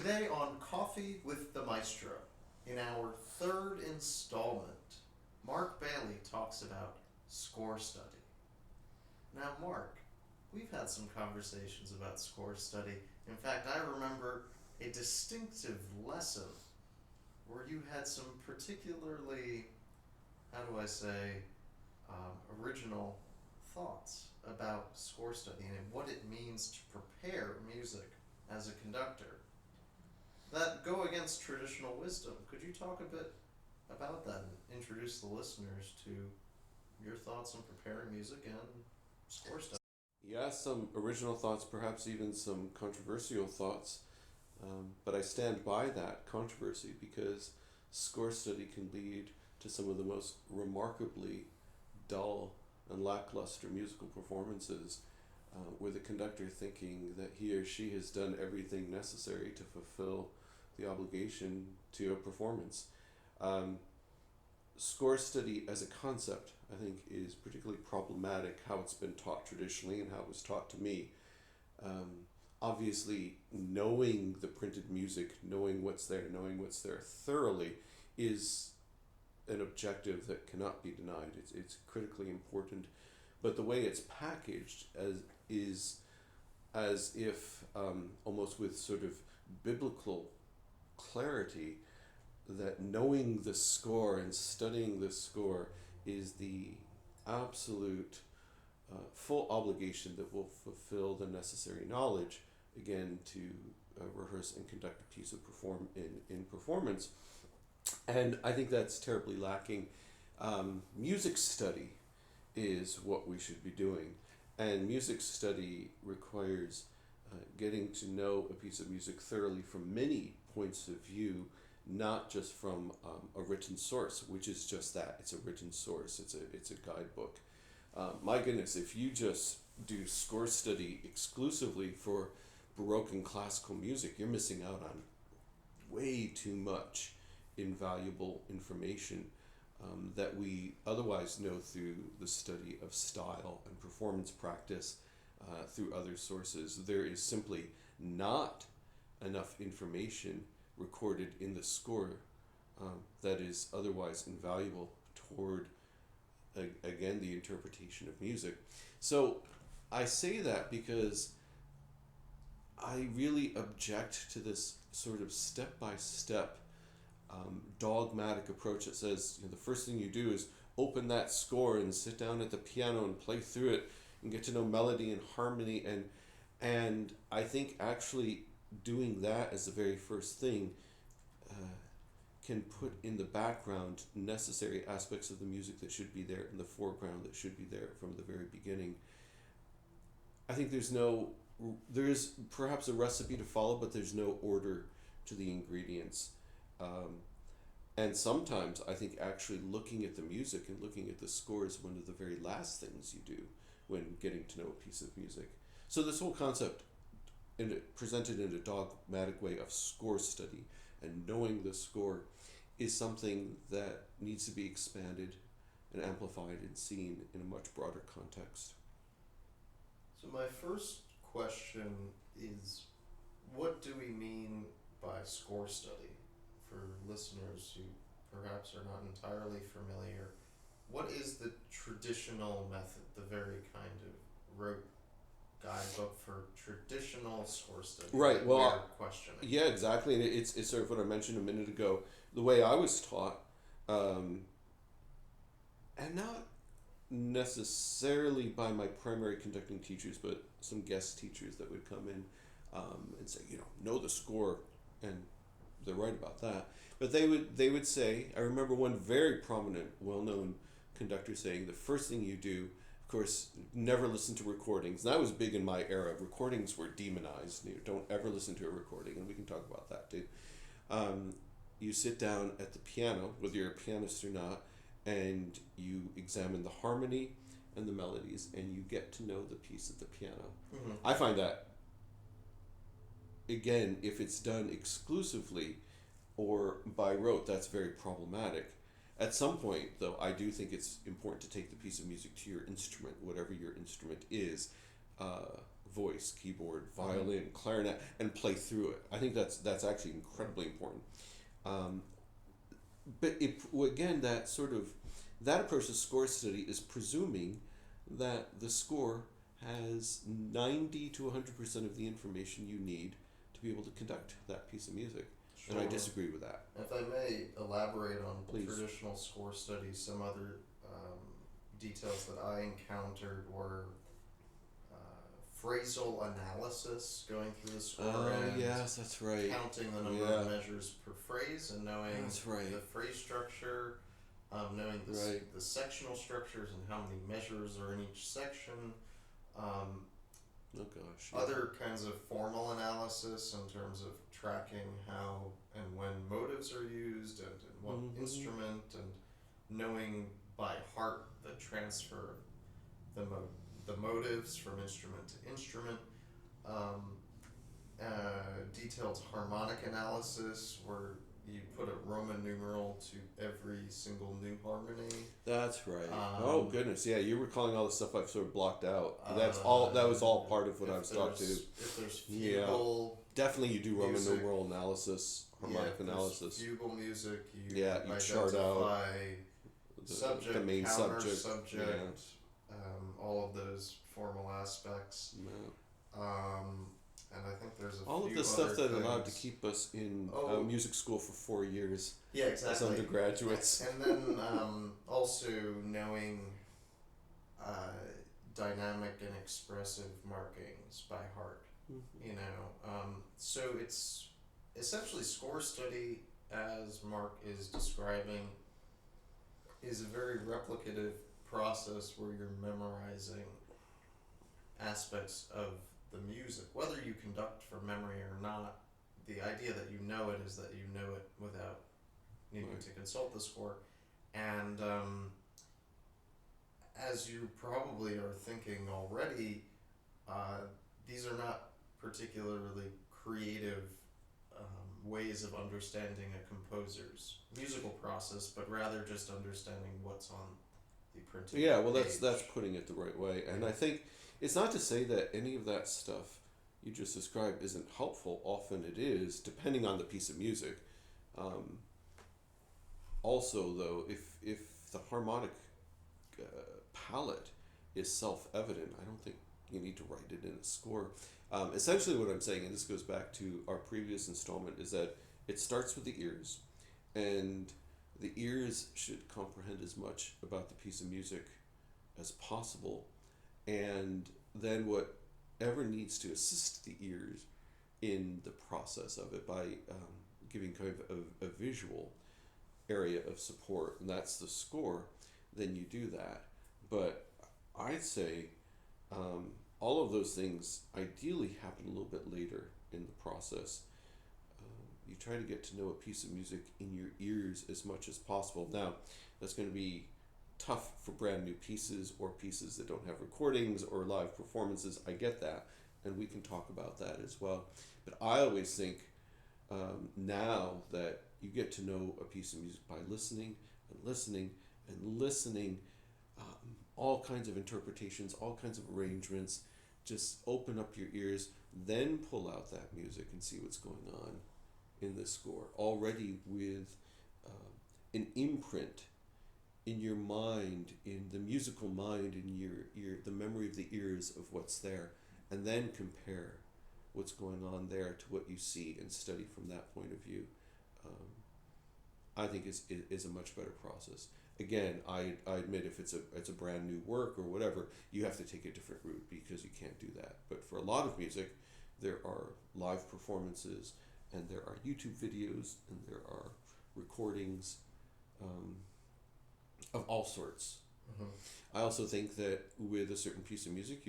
Today on Coffee with the Maestro, in our third installment, Mark Bailey talks about score study. Now, Mark, we've had some conversations about score study. In fact, I remember a distinctive lesson where you had some particularly, how do I say, original thoughts about score study and what it means to prepare music as a conductor that go against traditional wisdom. Could you talk a bit about that and introduce the listeners to your thoughts on preparing music and score study? Yeah, some original thoughts, perhaps even some controversial thoughts, but I stand by that controversy because score study can lead to some of the most remarkably dull and lackluster musical performances with the conductor thinking that he or she has done everything necessary to fulfill the obligation to a performance. Score study as a concept, I think, is particularly problematic how it's been taught traditionally and how it was taught to me. Obviously, knowing the printed music, knowing what's there thoroughly is an objective that cannot be denied. It's critically important, but the way it's packaged as if almost with sort of biblical clarity that knowing the score and studying the score is the absolute full obligation that will fulfill the necessary knowledge again to rehearse and conduct a piece of in performance. And I think that's terribly lacking. Music study is what we should be doing, and music study requires getting to know a piece of music thoroughly from many points of view, not just from a written source, which is just that. It's a written source. It's a guidebook. My goodness, if you just do score study exclusively for Baroque and classical music, you're missing out on way too much invaluable information that we otherwise know through the study of style and performance practice through other sources. There is simply not enough information recorded in the score that is otherwise invaluable toward, again, the interpretation of music. So I say that because I really object to this sort of step-by-step dogmatic approach that says, the first thing you do is open that score and sit down at the piano and play through it and get to know melody and harmony, and I think actually doing that as the very first thing can put in the background necessary aspects of the music that should be there in the foreground, that should be there from the very beginning. I think there is perhaps a recipe to follow, but there's no order to the ingredients. And sometimes I think actually looking at the music and looking at the score is one of the very last things you do when getting to know a piece of music. So this whole concept presented in a dogmatic way of score study and knowing the score is something that needs to be expanded and amplified and seen in a much broader context. So my first question is, what do we mean by score study? For listeners who perhaps are not entirely familiar, what is the traditional method, the very kind of rote guidebook for traditional score study? Right. Well, questioning. Yeah, exactly. And it's sort of what I mentioned a minute ago. The way I was taught, and not necessarily by my primary conducting teachers, but some guest teachers that would come in and say, know the score, and they're right about that. But they would say, I remember one very prominent, well-known conductor saying, the first thing you do, of course, never listen to recordings. And that was big in my era. Recordings were demonized. Don't ever listen to a recording, and we can talk about that too. You sit down at the piano, whether you're a pianist or not, and you examine the harmony and the melodies, and you get to know the piece at the piano. Mm-hmm. I find that, again, if it's done exclusively or by rote, that's very problematic. At some point, though, I do think it's important to take the piece of music to your instrument, whatever your instrument is, voice, keyboard, violin, clarinet, and play through it. I think that's actually incredibly important. Um, but again, that approach to score study is presuming that the score has 90 to 100% of the information you need to be able to conduct that piece of music. Sure. And I disagree with that. If I may elaborate on Please. traditional score studies, some other details that I encountered were phrasal analysis, going through the score and Yes, that's right. counting the number of measures per phrase and knowing That's right. the phrase structure, knowing the sectional structures and how many measures are in each section. Oh gosh. Yeah. Other kinds of formal analysis in terms of tracking how and when motives are used and in what instrument, and knowing by heart the transfer of the motives from instrument to instrument. Detailed harmonic analysis where you put a Roman numeral to every single new harmony. That's right. Oh goodness, yeah, you're recalling all the stuff I've sort of blocked out. That was all part of what I was taught to do. If there's fugal, definitely you do Roman music, numeral analysis, harmonic analysis. Fugal music, you chart out subject, the main counter subject, all of those formal aspects. And I think there's all of the stuff that allowed to keep us in music school for 4 years. Yeah, exactly. As undergraduates. And then also knowing dynamic and expressive markings by heart. You know, so it's essentially score study, as Mark is describing, is a very replicative process where you're memorizing aspects of the music, whether you conduct from memory or not. The idea that you know it is that you know it without needing to consult the score. And as you probably are thinking already, these are not particularly creative ways of understanding a composer's musical process, but rather just understanding what's on the printed page. Yeah, well, that's putting it the right way. And I think it's not to say that any of that stuff you just described isn't helpful. Often it is, depending on the piece of music. Also, though, if the harmonic palette is self-evident, I don't think you need to write it in a score. Essentially what I'm saying, and this goes back to our previous installment, is that it starts with the ears, and the ears should comprehend as much about the piece of music as possible, and then whatever needs to assist the ears in the process of it by giving kind of a visual area of support, and that's the score, then you do that. But I'd say all of those things ideally happen a little bit later in the process. You try to get to know a piece of music in your ears as much as possible. Now, that's going to be tough for brand new pieces or pieces that don't have recordings or live performances. I get that, and we can talk about that as well. But I always think now that you get to know a piece of music by listening and listening and listening, all kinds of interpretations, all kinds of arrangements. Just open up your ears, then pull out that music and see what's going on in the score, already with an imprint in your mind, in the musical mind, in your ear, the memory of the ears of what's there, and then compare what's going on there to what you see and study from that point of view. I think is a much better process. Again, I admit if it's a brand new work or whatever, you have to take a different route because you can't do that. But for a lot of music, there are live performances, and there are YouTube videos, and there are recordings of all sorts. I also think that with a certain piece of music,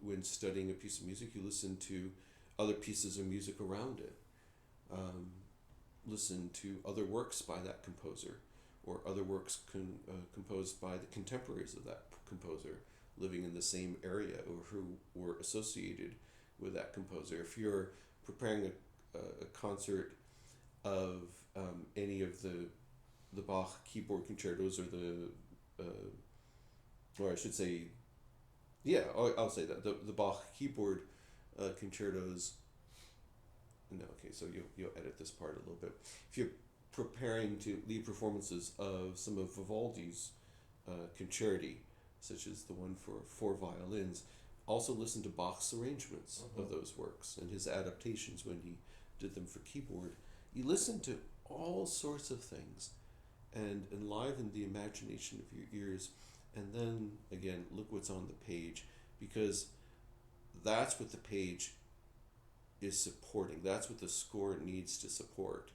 when studying a piece of music, you listen to other pieces of music around it. Listen to other works by that composer, or other works composed by the contemporaries of that composer living in the same area or who were associated with that composer. If you're preparing a concert of any of the Bach keyboard concertos, or or I should say Yeah, I'll say that the Bach keyboard concertos. No, okay, so you'll edit this part a little bit. If you're preparing to lead performances of some of Vivaldi's concerti, such as the one for four violins, also listen to Bach's arrangements of those works and his adaptations when he did them for keyboard. You listen to all sorts of things and enliven the imagination of your ears. And then again, look what's on the page, because that's what the page is supporting. That's what the score needs to support.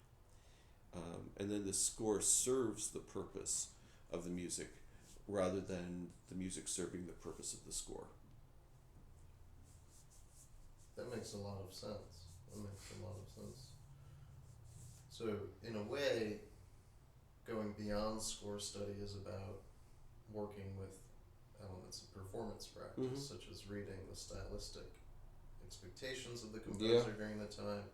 And then the score serves the purpose of the music rather than the music serving the purpose of the score. That makes a lot of sense. So, in a way, going beyond score study is about working with elements of performance practice, such as reading the stylistic expectations of the composer during the time,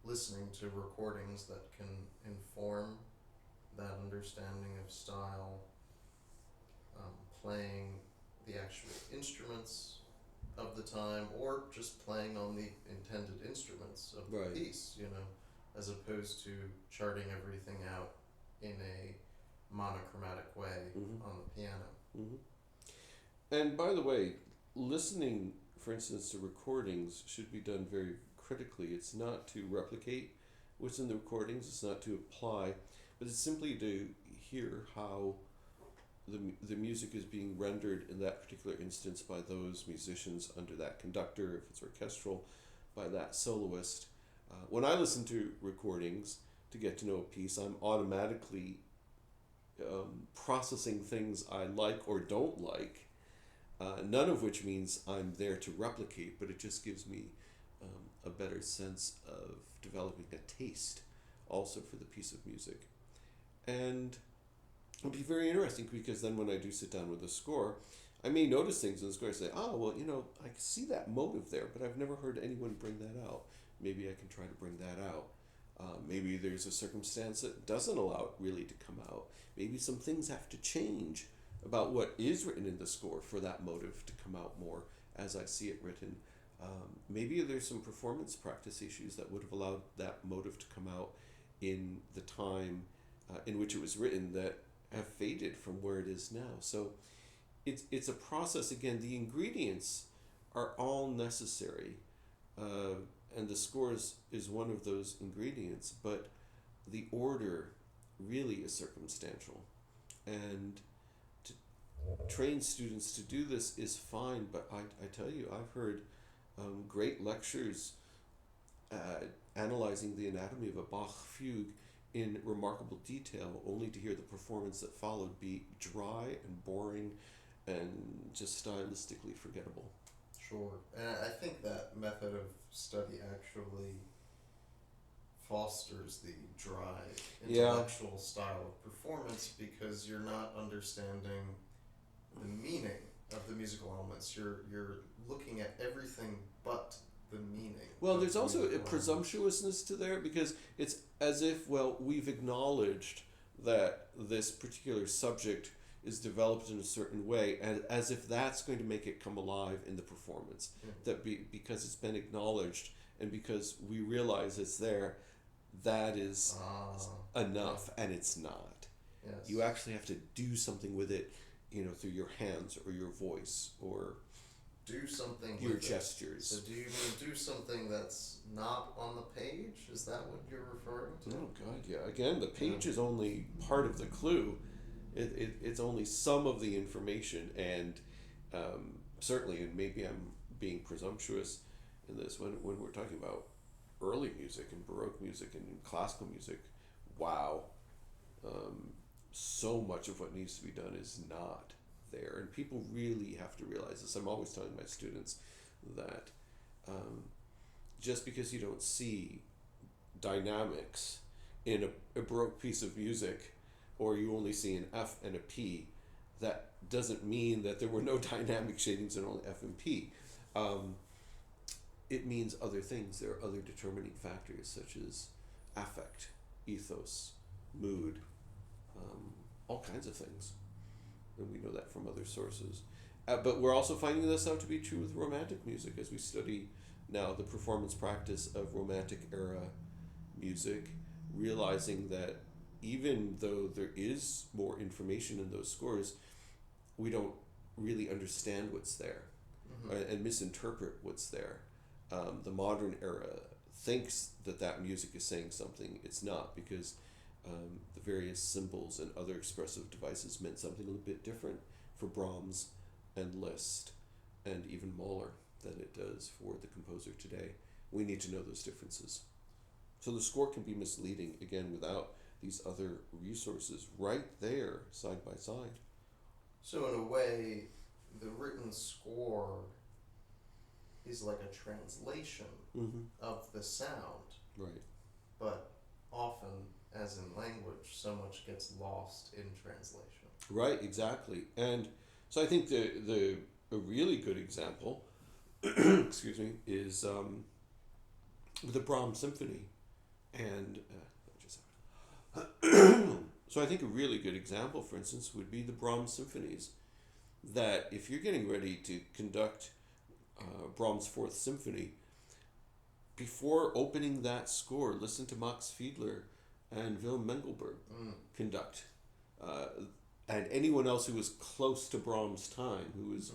listening to recordings that can inform that understanding of style, playing the actual instruments of the time, or just playing on the intended instruments of the piece, as opposed to charting everything out in a monochromatic way on the piano. And by the way, listening, for instance, to recordings should be done very critically. It's not to replicate what's in the recordings, it's not to apply, but it's simply to hear how the music is being rendered in that particular instance by those musicians under that conductor, if it's orchestral, by that soloist. When I listen to recordings to get to know a piece, I'm automatically processing things I like or don't like, none of which means I'm there to replicate, but it just gives me a better sense of developing a taste also for the piece of music. And it'll be very interesting, because then when I do sit down with a score, I may notice things in the score and say, oh, well, I see that motive there, but I've never heard anyone bring that out. Maybe I can try to bring that out. Maybe there's a circumstance that doesn't allow it really to come out. Maybe some things have to change about what is written in the score for that motive to come out more as I see it written. Maybe there's some performance practice issues that would have allowed that motive to come out in the time in which it was written that have faded from where it is now. So it's a process. Again, the ingredients are all necessary, and the score is one of those ingredients, but the order really is circumstantial. And to train students to do this is fine, but I tell you, I've heard great lectures analyzing the anatomy of a Bach fugue in remarkable detail, only to hear the performance that followed be dry and boring and just stylistically forgettable. Sure. And I think that method of study actually fosters the dry intellectual style of performance, because you're not understanding the meaning of the musical elements. You're looking at everything but the meaning. Well, there's also a presumptuousness to there, because it's as if, well, we've acknowledged that this particular subject is developed in a certain way, and as if that's going to make it come alive in the performance. That because it's been acknowledged and because we realize it's there, that is enough, and it's not. Yes. You actually have to do something with it, through your hands or your voice or do something your with gestures. So do you mean do something that's not on the page? Is that what you're referring to? Oh God, yeah. Again, the page is only part of the clue. It's only some of the information, and certainly, and maybe I'm being presumptuous in this, when we're talking about early music and Baroque music and classical music, wow, so much of what needs to be done is not there, and people really have to realize this. I'm always telling my students that just because you don't see dynamics in a Baroque piece of music, or you only see an F and a P, that doesn't mean that there were no dynamic shadings in only F and P. It means other things. There are other determining factors, such as affect, ethos, mood, all kinds of things. And we know that from other sources. But we're also finding this out to be true with romantic music as we study now the performance practice of romantic era music, realizing that even though there is more information in those scores, we don't really understand what's there, and misinterpret what's there. The modern era thinks that that music is saying something. It's not, because the various symbols and other expressive devices meant something a little bit different for Brahms and Liszt and even Mahler than it does for the composer today. We need to know those differences. So the score can be misleading, again, without these other resources right there, side by side. So in a way, the written score is like a translation of the sound, Right. but often, as in language, so much gets lost in translation. Right, exactly. And so I think the a really good example, excuse me, is the Brahms Symphony. And so I think a really good example, for instance, would be the Brahms symphonies. That if you're getting ready to conduct Brahms' Fourth Symphony, before opening that score, listen to Max Fiedler and Wilhelm Mengelberg conduct. And anyone else who was close to Brahms' time, who was,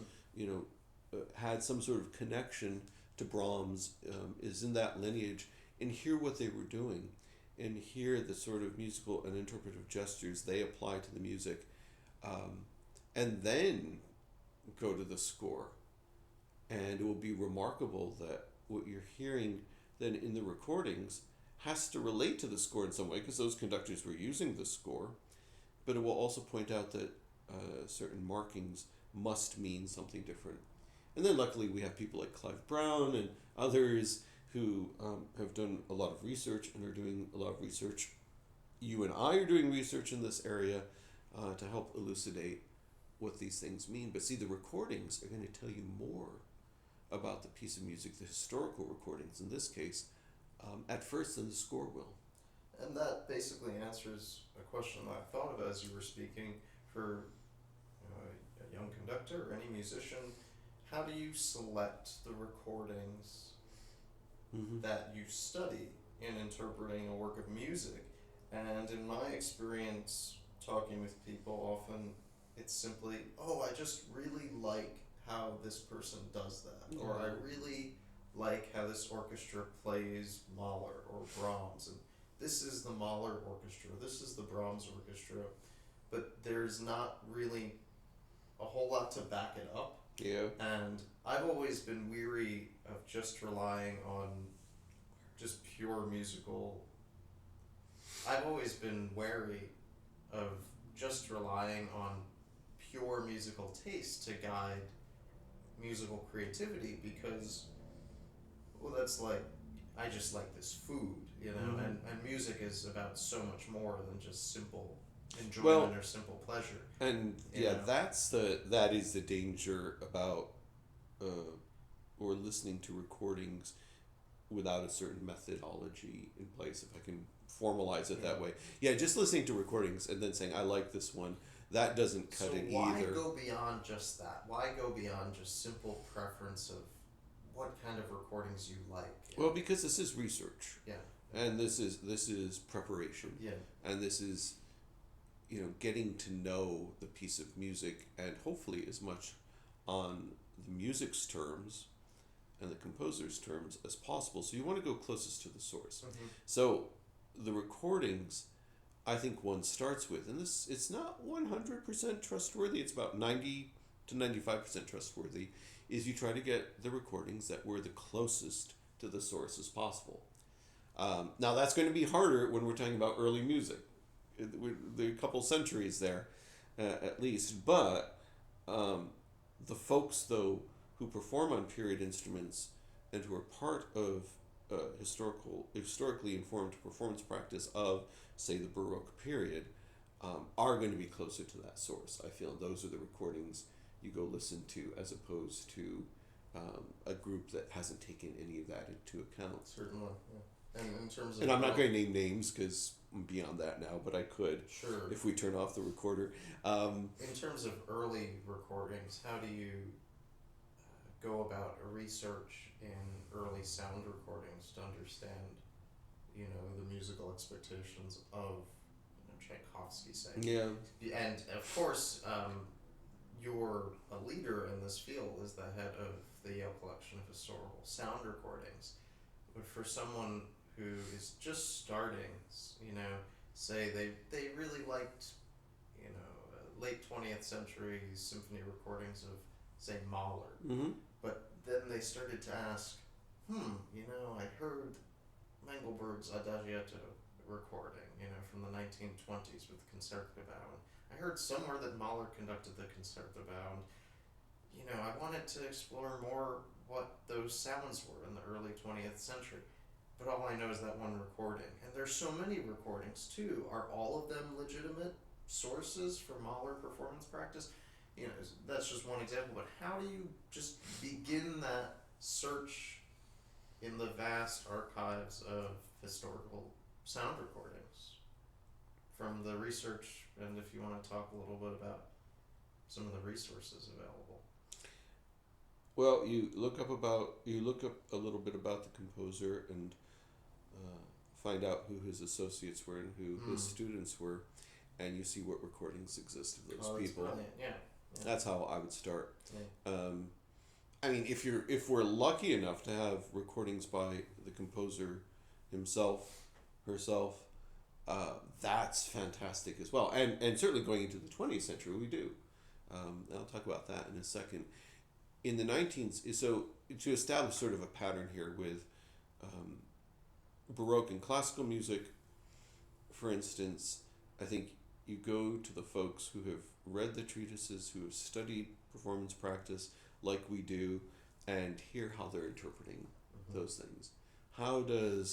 had some sort of connection to Brahms, is in that lineage, and hear what they were doing, and hear the sort of musical and interpretive gestures they apply to the music, and then go to the score. And it will be remarkable that what you're hearing then in the recordings has to relate to the score in some way, because those conductors were using the score, but it will also point out that certain markings must mean something different. And then luckily we have people like Clive Brown and others who have done a lot of research and are doing a lot of research. You and I are doing research in this area to help elucidate what these things mean. But see, the recordings are going to tell you more about the piece of music, the historical recordings in this case, at first than the score will. And that basically answers a question that I thought of as you were speaking. For a young conductor or any musician, how do you select the recordings that you study in interpreting a work of music? And in my experience talking with people, often it's simply, I just really like how this person does that, or I really like how this orchestra plays Mahler or Brahms, and this is the Mahler orchestra, this is the Brahms orchestra, but there's not really a whole lot to back it up. Yeah. And I've always been weary of just relying on just pure musical. I've always been wary of just relying on pure musical taste to guide musical creativity, because, that's like, I just like this food, and music is about so much more than just simple enjoyment or simple pleasure. And that is the danger about or listening to recordings without a certain methodology in place, if I can formalize it that way. Yeah, just listening to recordings and then saying, I like this one, that doesn't cut it either. So why go beyond just that? Why go beyond just simple preference of what kind of recordings you like? Well, because this is research. Yeah. And this is preparation. Yeah. And this is, getting to know the piece of music, and hopefully as much on the music's terms and the composer's terms as possible. So you want to go closest to the source. So the recordings, I think one starts with, and it's not 100% trustworthy, it's about 90 to 95% trustworthy, is you try to get the recordings that were the closest to the source as possible. Now that's going to be harder when we're talking about early music. There are a couple centuries there, at least. But the folks, though, who perform on period instruments and who are part of historically informed performance practice of, say, the Baroque period, are going to be closer to that source. I feel those are the recordings you go listen to, as opposed to a group that hasn't taken any of that into account. Certainly, yeah. And in terms of And I'm not going to name names because I'm beyond that now, but I could sure. if we turn off the recorder. In terms of early recordings, how do you go about a research in early sound recordings to understand, the musical expectations of, Tchaikovsky, say? Yeah. And of course, you're a leader in this field as the head of the Yale Collection of Historical Sound Recordings. But for someone who is just starting, say they really liked, late 20th century symphony recordings of, say, Mahler. Mm-hmm. But then they started to ask, I heard Mengelberg's Adagietto recording, from the 1920s with Concertgebouw. I heard somewhere that Mahler conducted the Concertgebouw, and, I wanted to explore more what those sounds were in the early 20th century. But all I know is that one recording. And there's so many recordings, too. Are all of them legitimate sources for Mahler performance practice? That's just one example. But how do you just begin that search in the vast archives of historical sound recordings from the research, and if you want to talk a little bit about some of the resources available? Well, you look up a little bit about the composer and find out who his associates were and who his students were, and you see what recordings exist of those people. Brilliant. Yeah. That's how I would start. Yeah. I mean, if we're lucky enough to have recordings by the composer himself, herself, that's fantastic as well. And certainly going into the 20th century, we do. And I'll talk about that in a second. In the 19th, so to establish sort of a pattern here with Baroque and classical music, for instance, I think you go to the folks who have read the treatises, who have studied performance practice like we do, and hear how they're interpreting those things. How do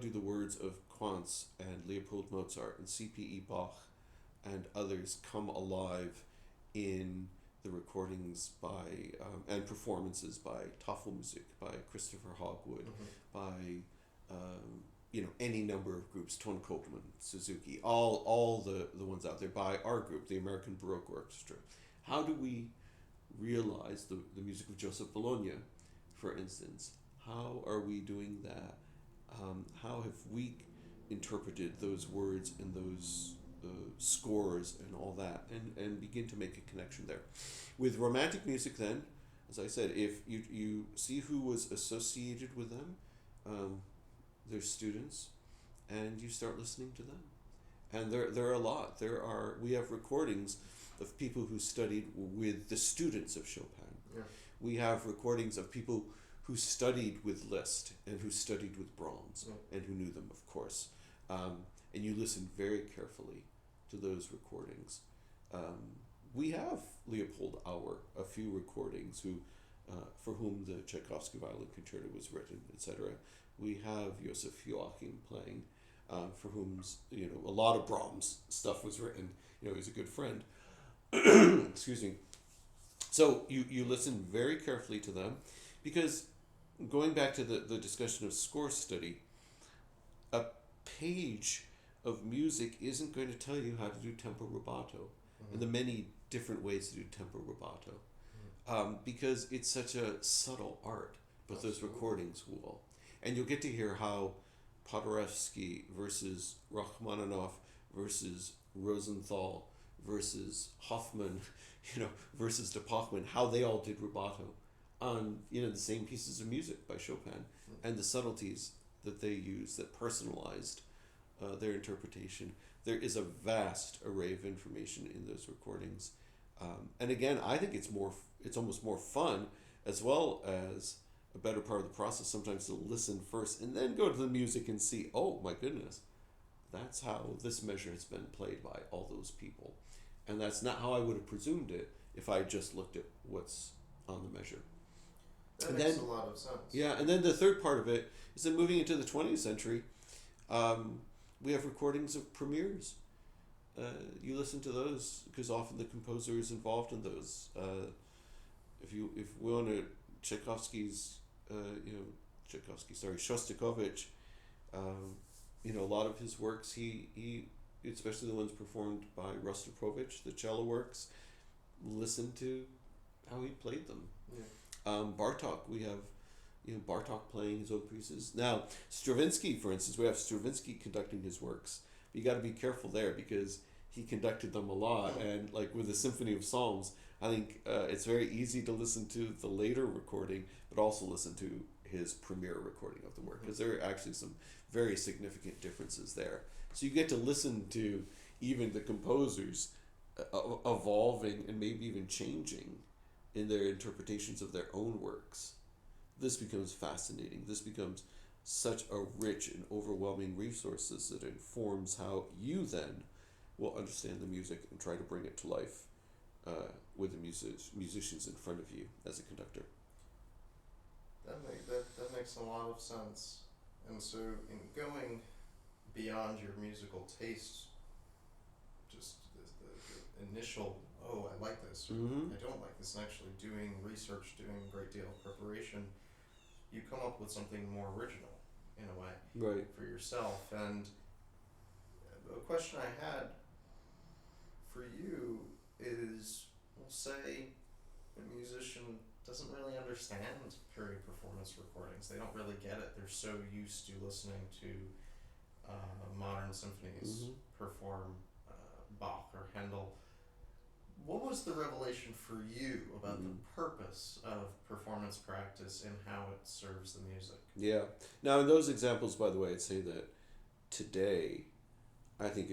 the words of Quantz and Leopold Mozart and C.P.E. Bach and others come alive in the recordings by and performances by Tafelmusik, by Christopher Hogwood, by any number of groups, Ton Koopman, Suzuki, all the ones out there, by our group, the American Baroque Orchestra. How do we realize the music of Joseph Bologna, for instance? How are we doing that? How have we interpreted those words and those scores and all that, and begin to make a connection there. With Romantic music then, as I said, if you see who was associated with them, their students, and you start listening to them. And there are a lot. We have recordings of people who studied with the students of Chopin. Yeah. We have recordings of people who studied with Liszt and who studied with Brahms, and who knew them, of course. And you listen very carefully to those recordings. We have Leopold Auer, a few recordings for whom the Tchaikovsky Violin Concerto was written, etc. We have Joseph Joachim playing, for whom a lot of Brahms stuff was written. He's a good friend. Excuse me. So you listen very carefully to them, because going back to the discussion of score study, a page of music isn't going to tell you how to do tempo rubato and the many different ways to do tempo rubato, because it's such a subtle art, but those recordings will. And you'll get to hear how Paderewski versus Rachmaninoff versus Rosenthal versus Hoffman, versus de Pachmann, how they all did rubato on the same pieces of music by Chopin, and the subtleties that they used that personalized their interpretation. There is a vast array of information in those recordings, and again, I think it's almost more fun, as well as a better part of the process sometimes, to listen first and then go to the music and see, oh my goodness, that's how this measure has been played by all those people, and that's not how I would have presumed it if I just looked at what's on the measure. That makes a lot of sense. Yeah, and then the third part of it is that moving into the 20th century, we have recordings of premieres. You listen to those because often the composer is involved in those. If we want to Tchaikovsky's Shostakovich. A lot of his works, he especially the ones performed by Rostropovich, the cello works, listen to how he played them. Yeah. Bartok, we have Bartok playing his own pieces. Now, Stravinsky, for instance, we have Stravinsky conducting his works. But you got to be careful there because he conducted them a lot. And like with the Symphony of Psalms, I think it's very easy to listen to the later recording, but also listen to his premiere recording of the work because there are actually some very significant differences there. So you get to listen to even the composers evolving and maybe even changing in their interpretations of their own works. This becomes fascinating. This becomes such a rich and overwhelming resources that informs how you then will understand the music and try to bring it to life with the musicians in front of you as a conductor. That makes a lot of sense. And so, in going beyond your musical taste, just the initial, oh, I like this, or I don't like this, and actually doing research, doing a great deal of preparation, you come up with something more original, in a way, right, for yourself. And a question I had for you is, we'll say a musician doesn't really understand period performance recordings. They don't really get it. They're so used to listening to modern symphonies perform Bach or Handel. What was the revelation for you about the purpose of performance practice and how it serves the music? Yeah. Now, in those examples, by the way, I'd say that today, I think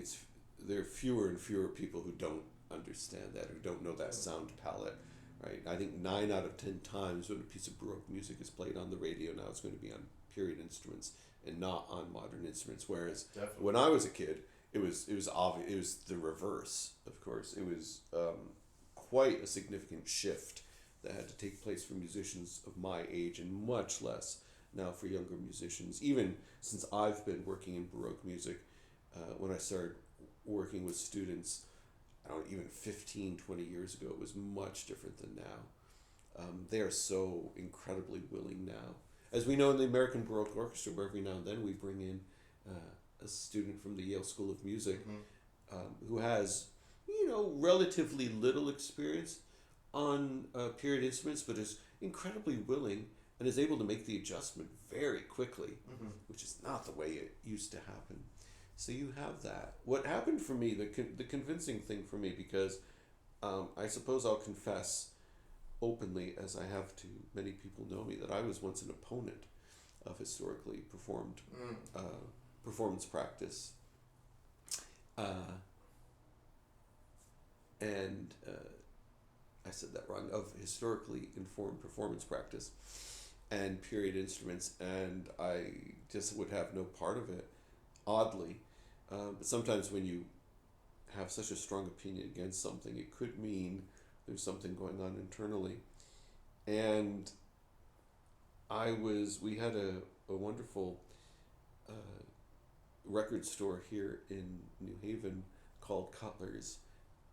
there are fewer and fewer people who don't understand that, who don't know that sound palette. Right, I think 9 out of 10 times when a piece of Baroque music is played on the radio now, it's going to be on period instruments and not on modern instruments. Whereas when I was a kid, it was obvious. It was the reverse. Of course, it was quite a significant shift that had to take place for musicians of my age, and much less now for younger musicians. Even since I've been working in Baroque music, when I started working with students, even 15, 20 years ago, it was much different than now. They are so incredibly willing now. As we know in the American Baroque Orchestra, where every now and then we bring in a student from the Yale School of Music who has, relatively little experience on period instruments, but is incredibly willing and is able to make the adjustment very quickly, which is not the way it used to happen. So you have that. What happened for me, the convincing thing for me, because I suppose I'll confess openly, as I have to many people know me, that I was once an opponent of historically performed performance practice. And I said that wrong, of historically informed performance practice and period instruments, and I just would have no part of it, oddly. But sometimes when you have such a strong opinion against something, it could mean there's something going on internally. And we had a wonderful record store here in New Haven called Cutler's,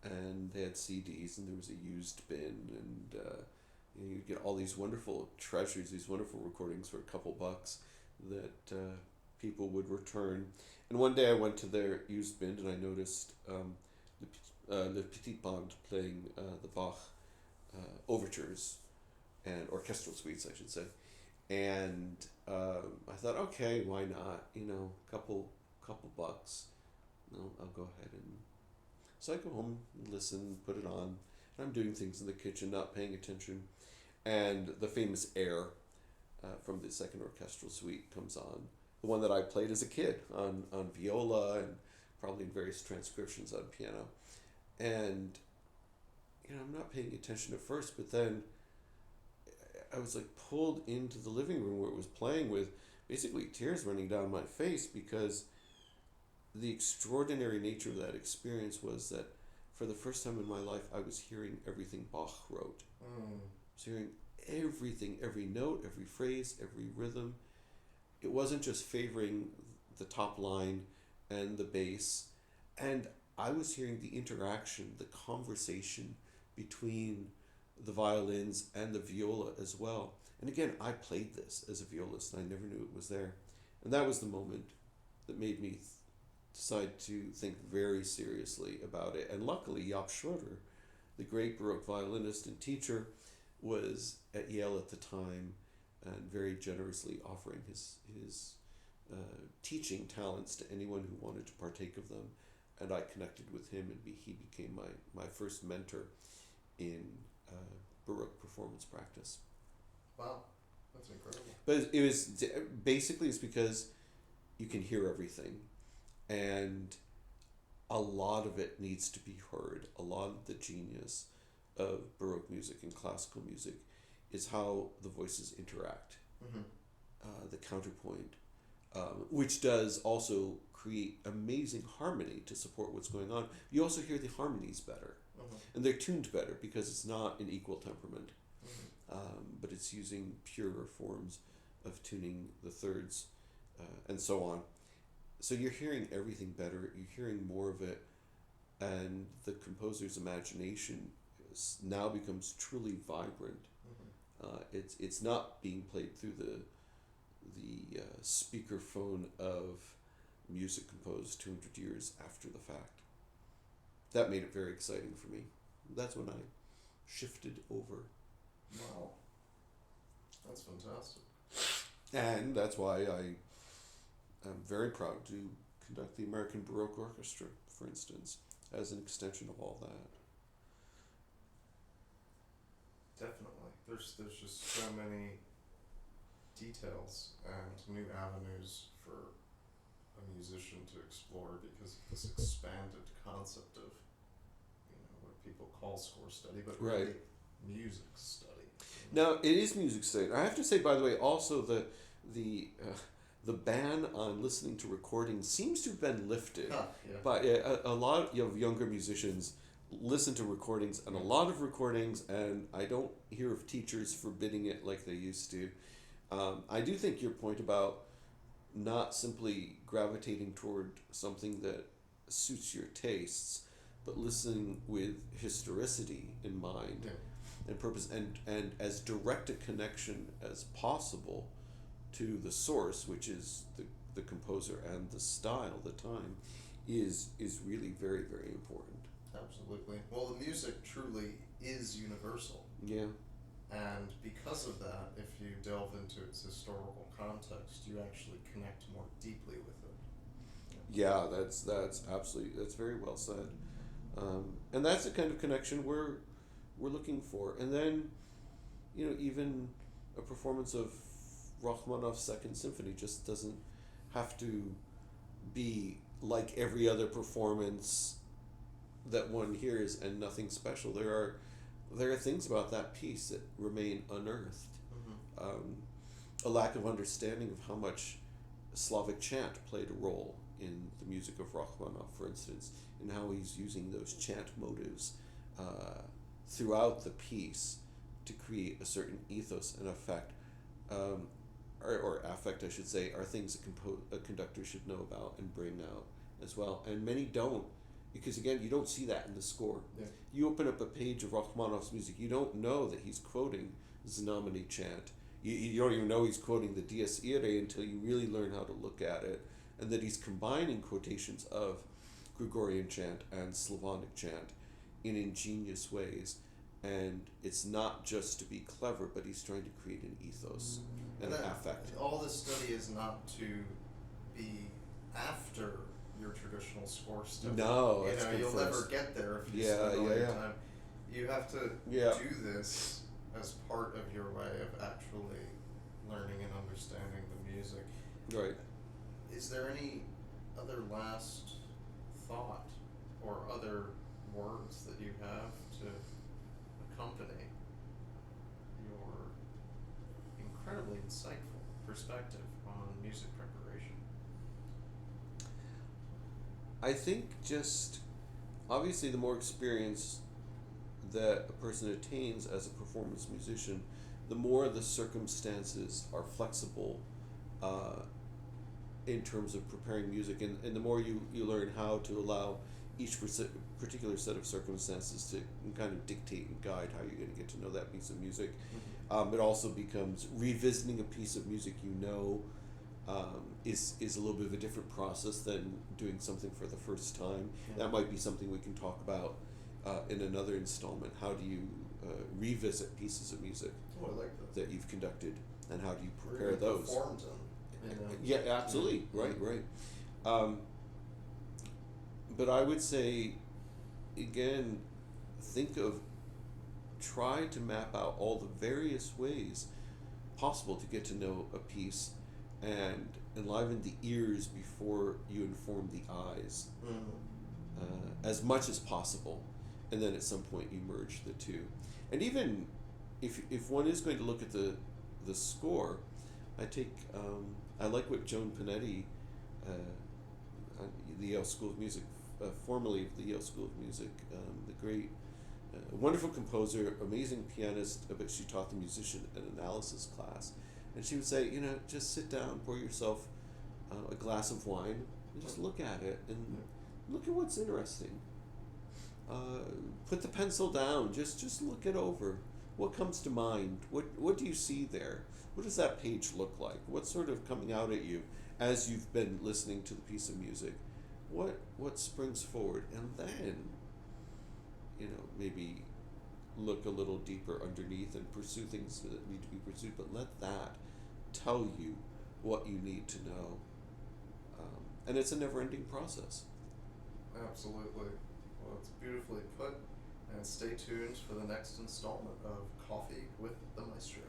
and they had CDs, and there was a used bin, and you get all these wonderful treasures, these wonderful recordings for a couple bucks that people would return. And one day I went to their used bin and I noticed Le Petit Band playing the Bach overtures and orchestral suites, I should say. And I thought, okay, why not? Couple bucks. I'll go ahead and. So I go home, listen, put it on, and I'm doing things in the kitchen, not paying attention. And the famous air from the second orchestral suite comes on. The one that I played as a kid on viola and probably in various transcriptions on piano. And, I'm not paying attention at first, but then I was pulled into the living room where it was playing with basically tears running down my face, because the extraordinary nature of that experience was that for the first time in my life, I was hearing everything Bach wrote. I was hearing everything, every note, every phrase, every rhythm. It wasn't just favoring the top line and the bass. And I was hearing the interaction, the conversation between the violins and the viola as well. And again, I played this as a violist, and I never knew it was there. And that was the moment that made me decide to think very seriously about it. And luckily, Jaap Schroeder, the great Baroque violinist and teacher, was at Yale at the time and very generously offering his teaching talents to anyone who wanted to partake of them. And I connected with him, and he became my first mentor in Baroque performance practice. Wow, that's incredible. But it was basically it's because you can hear everything, and a lot of it needs to be heard. A lot of the genius of Baroque music and classical music is how the voices interact. Mm-hmm. The counterpoint, which does also create amazing harmony to support what's going on. You also hear the harmonies better, and they're tuned better because it's not an equal temperament, but it's using purer forms of tuning the thirds, and so on. So you're hearing everything better, you're hearing more of it, and the composer's imagination now becomes truly vibrant. It's not being played through the speakerphone of music composed 200 years after the fact. That made it very exciting for me. That's when I shifted over. Wow. That's fantastic. And that's why I am very proud to conduct the American Baroque Orchestra, for instance, as an extension of all that. Definitely. There's just so many details and new avenues for a musician to explore because of this expanded concept of, what people call score study, but really music study. Now, it is music study. I have to say, by the way, also the ban on listening to recordings seems to have been lifted. But a lot of younger musicians listen to recordings, and a lot of recordings, and I don't hear of teachers forbidding it like they used to. I do think your point about not simply gravitating toward something that suits your tastes, but listening with historicity in mind and purpose, and as direct a connection as possible to the source, which is the composer and the style, the time, is really very, very important. Absolutely. Well, the music truly is universal. Yeah. And because of that, if you delve into its historical context, you actually connect more deeply with it. Yeah, that's absolutely, that's very well said. And that's the kind of connection we're looking for. And then, even a performance of Rachmaninoff's Second Symphony just doesn't have to be like every other performance that one hears and nothing special. There are things about that piece that remain unearthed. A lack of understanding of how much Slavic chant played a role in the music of Rachmaninoff, for instance, and how he's using those chant motives throughout the piece to create a certain ethos and effect, or affect, I should say, are things a conductor should know about and bring out as well. And many don't, because again, you don't see that in the score. Yeah. You open up a page of Rachmaninoff's music, you don't know that he's quoting Znameni chant. You don't even know he's quoting the Dies Irae until you really learn how to look at it, and that he's combining quotations of Gregorian chant and Slavonic chant in ingenious ways. And it's not just to be clever, but he's trying to create an ethos and an affect. All this study is not to be after your traditional score study. No, you'll never get there if you spend all your time. You have to do this as part of your way of actually learning and understanding the music. Right. Is there any other last thought or other words that you have to accompany your incredibly insightful perspective on music preparation? I think just, obviously, the more experience that a person attains as a performance musician, the more the circumstances are flexible in terms of preparing music, and the more you learn how to allow each particular set of circumstances to kind of dictate and guide how you're going to get to know that piece of music. It also becomes revisiting a piece of music is a little bit of a different process than doing something for the first time. Yeah. That might be something we can talk about in another installment. How do you revisit pieces of music Oh, I like that. that you've conducted, and how do you Or prepare even those? performed them, you know? Yeah, absolutely. Yeah. Right. But I would say, again, try to map out all the various ways possible to get to know a piece and enliven the ears before you inform the eyes as much as possible. And then at some point you merge the two. And even if one is going to look at the score, I like what Joan Panetti, the Yale School of Music, formerly of the Yale School of Music, the great, wonderful composer, amazing pianist, but she taught the musician an analysis class. And she would say, just sit down, pour yourself a glass of wine, and just look at it, and look at what's interesting. Put the pencil down, just look it over. What comes to mind? What do you see there? What does that page look like? What's sort of coming out at you as you've been listening to the piece of music? What springs forward? And then, maybe look a little deeper underneath and pursue things that need to be pursued, but let that tell you what you need to know. And it's a never-ending process. Absolutely. Well, it's beautifully put. And stay tuned for the next installment of Coffee with the Maestro.